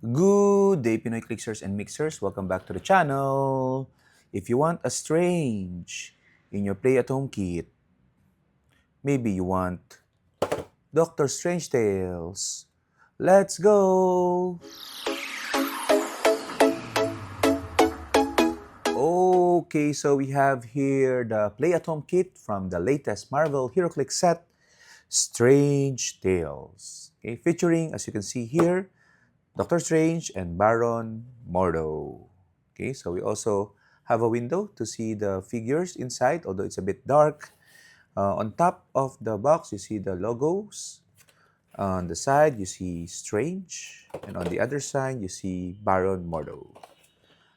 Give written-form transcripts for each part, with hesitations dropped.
Good day, Pinoy Clixers and Mixers. Welcome back to the channel. If you want a strange in your play-at-home kit, maybe you want Doctor Strange Tales. Let's go! Okay, so we have here the play-at-home kit from the latest Marvel Heroclix set, Strange Tales. Okay, featuring, as you can see here, Doctor Strange and Baron Mordo. Okay, so we also have a window to see the figures inside, although it's a bit dark. On top of the box, you see the logos. On the side, you see Strange. And on the other side, you see Baron Mordo.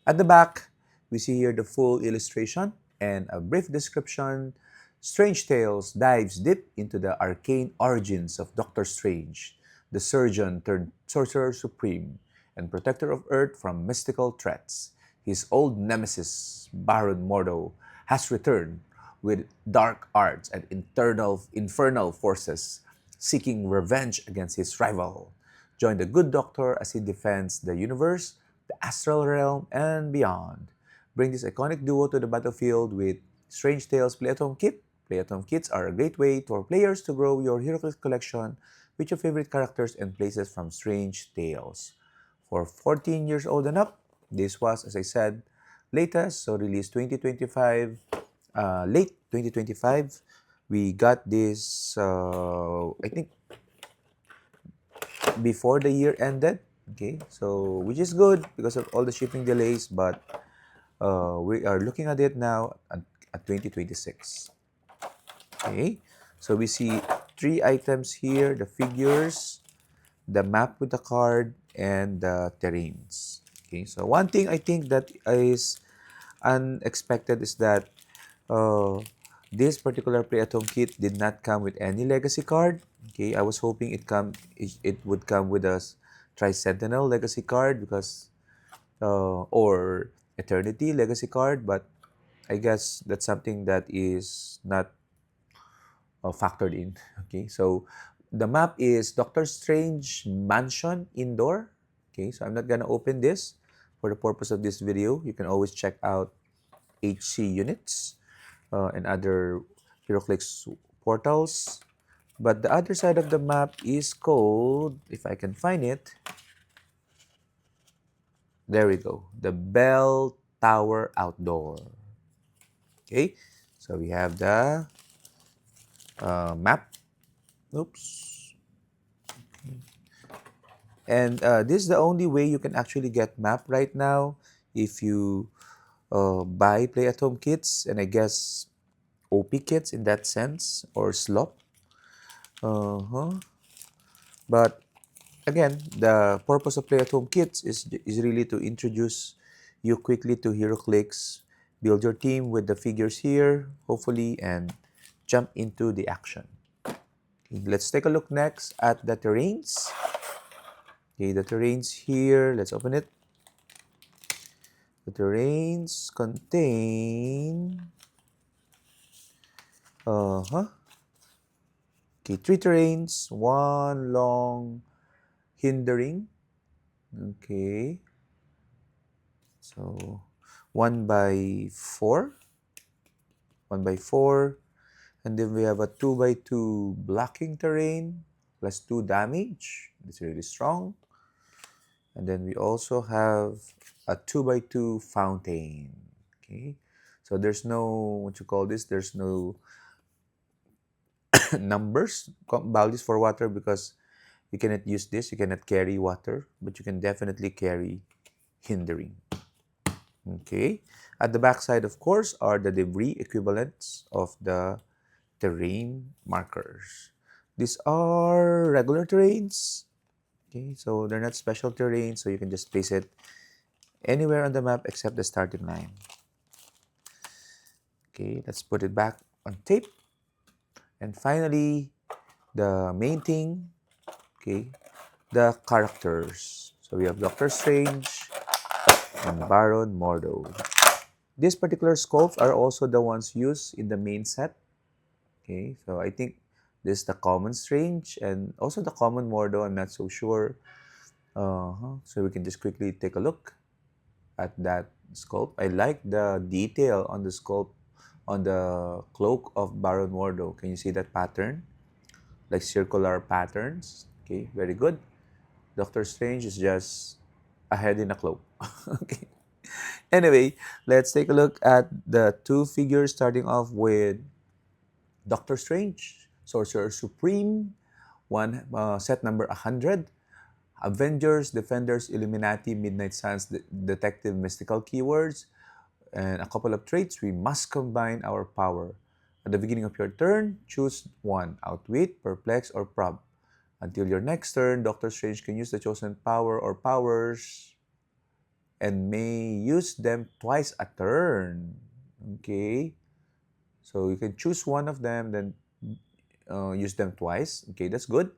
At the back, we see here the full illustration and a brief description. Strange Tales dives deep into the arcane origins of Doctor Strange, the surgeon turned sorcerer supreme and protector of Earth from mystical threats. His old nemesis, Baron Mordo, has returned with dark arts and infernal forces, seeking revenge against his rival. Join the good doctor as he defends the universe, the astral realm, and beyond. Bring this iconic duo to the battlefield with Strange Tales Play-at-Home Kit. Play-at-Home kits are a great way for players to grow your HeroClix collection with your favorite characters and places from Strange Tales. For 14 years old and up, this was, as I said, latest, so released 2025, late 2025. We got this, I think, before the year ended. Okay, so which is good because of all the shipping delays, but we are looking at it now at 2026. Okay, so we see three items here: the figures, the map with the card, and the terrains. Okay, so one thing I think that is unexpected is that uh, this particular play-at-home kit did not come with any legacy card. Okay, I was hoping it would come with a Tricentennial legacy card because or Eternity legacy card, but I guess that's something that is not factored in. Okay, so the map is Doctor Strange Mansion Indoor. Okay, so I'm not gonna open this for the purpose of this video. You can always check out HC units and other HeroClix portals. But the other side of the map is called, if I can find it, there we go, the Bell Tower Outdoor. Okay, so we have the map. Oops. And this is the only way you can actually get map right now if you buy play-at-home kits, and I guess OP kits in that sense, or slop. Uh-huh. But again, the purpose of play-at-home kits is really to introduce you quickly to HeroClix, build your team with the figures here, hopefully, and jump into the action. Okay, let's take a look next at the terrains. Okay, the terrains here, let's open it. The terrains contain okay, three terrains, one long hindering. Okay, so 1 by 4, 1 by 4, and then we have a 2 by 2 blocking terrain plus 2 damage. It's really strong. And then we also have a 2 by 2 fountain. Okay, so there's no, what you call this, there's no numbers values for water because you cannot use this, you cannot carry water, but you can definitely carry hindering. Okay, at the back side, of course, are the debris equivalents of the terrain markers. These are regular terrains. Okay, so they're not special terrain, so you can just place it anywhere on the map except the starting line. Okay, let's put it back on tape. And finally, the main thing, okay, the characters. So we have Doctor Strange and Baron Mordo. These particular sculpts are also the ones used in the main set. Okay, so I think this is the common Strange and also the common Mordo. I'm not so sure. So we can just quickly take a look at that sculpt. I like the detail on the sculpt on the cloak of Baron Mordo. Can you see that pattern? Like circular patterns. Okay, very good. Doctor Strange is just a head in a cloak. Okay. Anyway, let's take a look at the two figures starting off with Doctor Strange, Sorcerer Supreme, one set number 100. Avengers, Defenders, Illuminati, Midnight Suns, Detective, Mystical keywords, and a couple of traits. We must combine our power. At the beginning of your turn, choose one: Outwit, Perplex, or Prob. Until your next turn, Doctor Strange can use the chosen power or powers and may use them twice a turn. Okay, so you can choose one of them, then use them twice. Okay, that's good.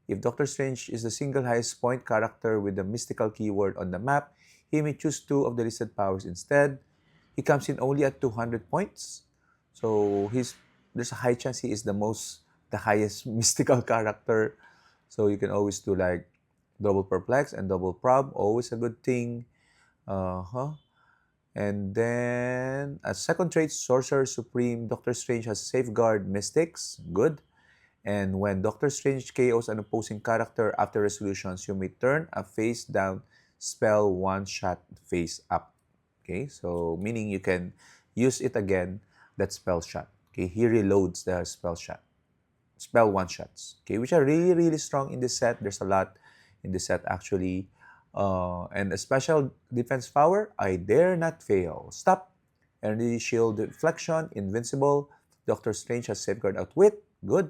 If Doctor Strange is the single highest point character with the mystical keyword on the map, he may choose two of the listed powers instead. He comes in only at 200 points. So there's a high chance he is the highest mystical character. So you can always do like double perplex and double prob, always a good thing. Uh-huh. And then a second trait, Sorcerer Supreme, Doctor Strange has Safeguard Mystics, good. And when Doctor Strange KOs an opposing character after resolutions, you may turn a face down spell one shot face up. Okay, so meaning you can use it again, that spell shot. Okay, he reloads the spell one shots. Okay, which are really, really strong in this set. There's a lot in this set actually. And a special defense power, I dare not fail. Stop. Energy shield deflection, invincible. Doctor Strange has safeguard outwit, good.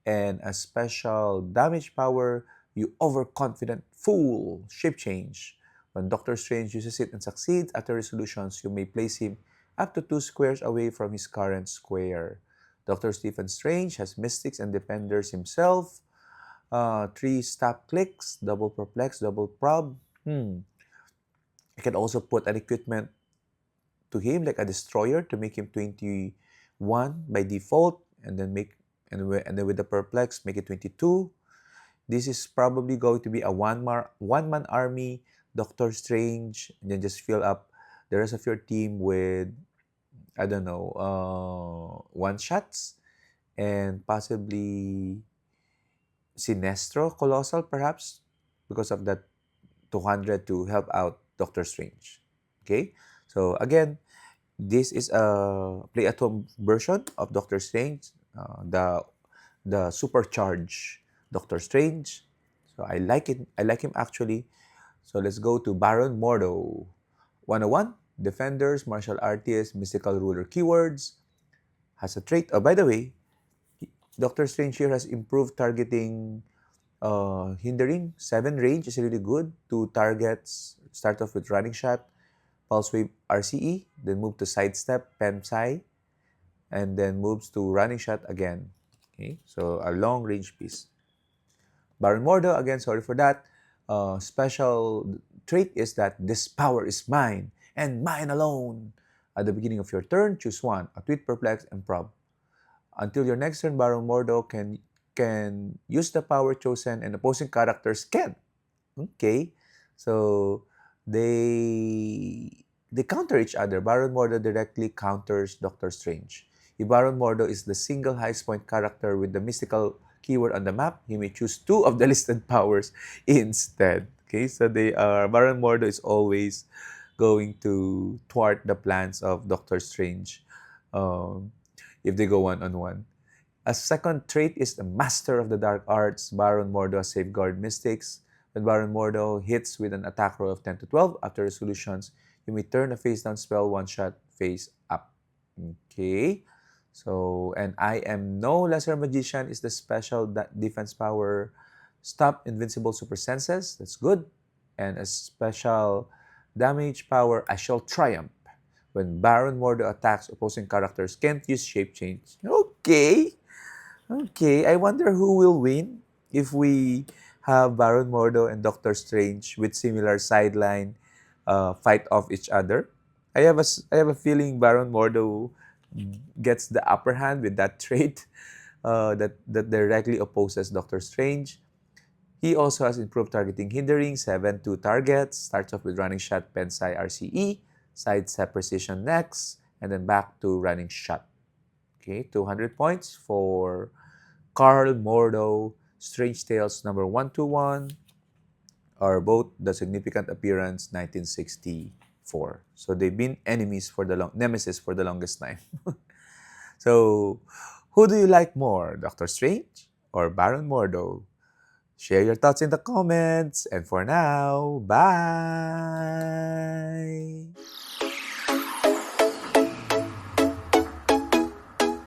And a special damage power, you overconfident fool, shape change. When Doctor Strange uses it and succeeds after resolutions, you may place him up to 2 squares away from his current square. Dr. Stephen Strange has Mystics and Defenders himself. 3 stop clicks, double perplex, double prob. You can also put an equipment to him like a destroyer to make him 21 by default, and then and then with the perplex make it 22. This is probably going to be a one-man army, Doctor Strange, and then just fill up the rest of your team with, I don't know, one shots and possibly Sinestro Colossal perhaps because of that 200 to help out Doctor Strange. Okay, so again, this is a play at home version of Doctor Strange, the supercharged Doctor Strange. So I like it. I like him actually. So let's go to Baron Mordo. 101, Defenders, Martial Artist, Mystical Ruler keywords. Has a trait. Oh, by the way, Doctor Strange here has improved targeting, hindering. 7 range is really good. 2 targets. Start off with running shot, pulse wave RCE, then move to sidestep, pen psi, and then moves to running shot again. Okay, so a long range piece. Baron Mordo, again, sorry for that. Special trait is that this power is mine and mine alone. At the beginning of your turn, choose one, a tweet, perplex, and prob. Until your next turn, Baron Mordo can use the power chosen and opposing characters can. Okay, so they counter each other. Baron Mordo directly counters Doctor Strange. If Baron Mordo is the single highest point character with the mystical keyword on the map, he may choose 2 of the listed powers instead. Okay, so Baron Mordo is always going to thwart the plans of Doctor Strange, um, if they go one-on-one. A second trait is the Master of the Dark Arts. Baron Mordo has Safeguard Mystics. When Baron Mordo hits with an attack roll of 10 to 12 after resolutions, you may turn a face down spell one shot face up. Okay. So, and I am no lesser magician is the special defense power. Stop invincible super senses. That's good. And a special damage power, I shall triumph. When Baron Mordo attacks, opposing characters can't use shape change. Okay. Okay, I wonder who will win if we have Baron Mordo and Doctor Strange with similar sideline, fight off each other. I have a feeling Baron Mordo gets the upper hand with that trait, that directly opposes Doctor Strange. He also has improved targeting hindering 7-2 targets, starts off with running shot, Pensai RCE, sidestep precision next, and then back to running shot. Okay, 200 points for Carl Mordo, Strange Tales number 121, are both the significant appearance 1964. So they've been enemies for the nemesis for the longest time. So, who do you like more, Doctor Strange or Baron Mordo? Share your thoughts in the comments. And for now, bye!